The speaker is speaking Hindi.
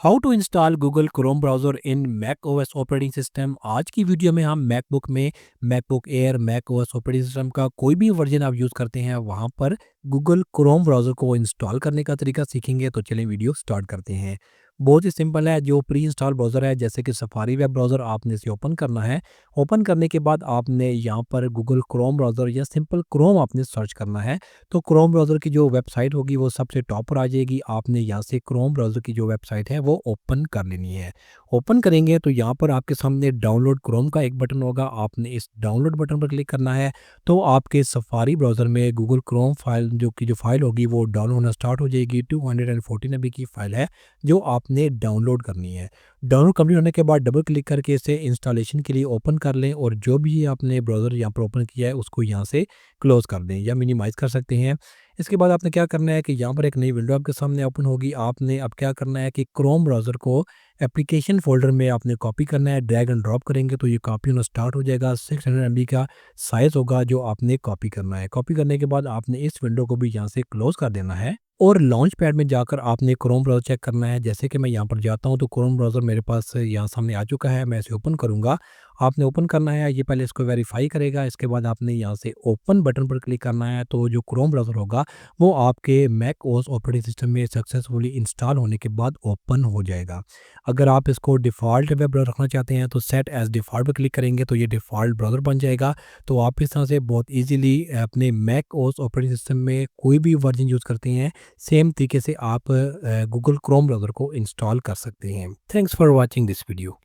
How to install Google Chrome browser in Mac OS operating system. आज की वीडियो में हम मैकबुक में MacBook Air Mac OS operating system का कोई भी वर्जन आप यूज़ करते हैं वहाँ पर गूगल क्रोम ब्राउज़र को इंस्टॉल करने का तरीका सीखेंगे। तो चलिए वीडियो स्टार्ट करते हैं। बहुत ही सिंपल है। जो प्री इंस्टॉल ब्राउज़र है जैसे कि सफारी वेब ब्राउज़र आपने इसे ओपन करना है। ओपन करने के बाद आपने यहाँ पर गूगल क्रोम ब्राउज़र या सिंपल क्रोम आपने सर्च करना है। तो क्रोम ब्राउज़र की जो वेबसाइट होगी वो सबसे टॉप पर आ जाएगी। आपने यहाँ से क्रोम ब्राउज़र की जो वेबसाइट है वो ओपन कर लेनी है। ओपन करेंगे तो यहाँ पर आपके सामने डाउनलोड क्रोम का एक बटन होगा। आपने इस डाउनलोड बटन पर क्लिक करना है तो आपके सफारी ब्राउज़र में गूगल क्रोम फाइल जो फाइल होगी वो डाउनलोड होना स्टार्ट हो जाएगी। 214 MB की फाइल है जो आपने डाउनलोड करनी है। डाउनलोड कंप्लीट होने के बाद डबल क्लिक करके इसे इंस्टॉलेशन के लिए ओपन कर लें और जो भी आपने ब्राउज़र यहाँ पर ओपन किया है उसको यहाँ से क्लोज़ कर दें या मिनिमाइज़ कर सकते हैं। इसके बाद आपने क्या करना है कि यहाँ पर एक नई विंडो आपके सामने ओपन होगी। आपने अब क्या करना है कि क्रोम ब्राउज़र को एप्लीकेशन फ़ोल्डर में आपने कॉपी करना है। ड्रैग एंड ड्रॉप करेंगे तो ये कॉपी होना स्टार्ट हो जाएगा। 600 MB का साइज़ होगा जो आपने कॉपी करना है। कॉपी करने के बाद आपने इस विंडो को भी यहाँ से क्लोज़ कर देना है और लॉन्च पैड में जाकर आपने क्रोम ब्राउज़र चेक करना है। जैसे कि मैं यहाँ पर जाता हूँ तो क्रोम ब्राउज़र मेरे पास यहाँ सामने आ चुका है। मैं इसे ओपन करूँगा। आपने ओपन करना है, ये पहले इसको वेरीफ़ाई करेगा। इसके बाद आपने यहाँ से ओपन बटन पर क्लिक करना है तो जो क्रोम ब्राउज़र होगा वो आपके मैक ओएस ऑपरेटिंग सिस्टम में सक्सेसफुली इंस्टॉल होने के बाद ओपन हो जाएगा। अगर आप इसको डिफ़ॉल्ट वेब ब्राउज़र रखना चाहते हैं तो सेट एज़ डिफ़ॉल्ट पर क्लिक करेंगे तो ये डिफ़ॉल्ट ब्राउज़र बन जाएगा। तो आप इस तरह से बहुत ईज़िली अपने मैक ओएस ऑपरेटिंग सिस्टम में कोई भी वर्ज़न यूज़ करते हैं, सेम तरीके से आप गूगल क्रोम ब्राउज़र को इंस्टॉल कर सकते हैं। Thanks for watching this video.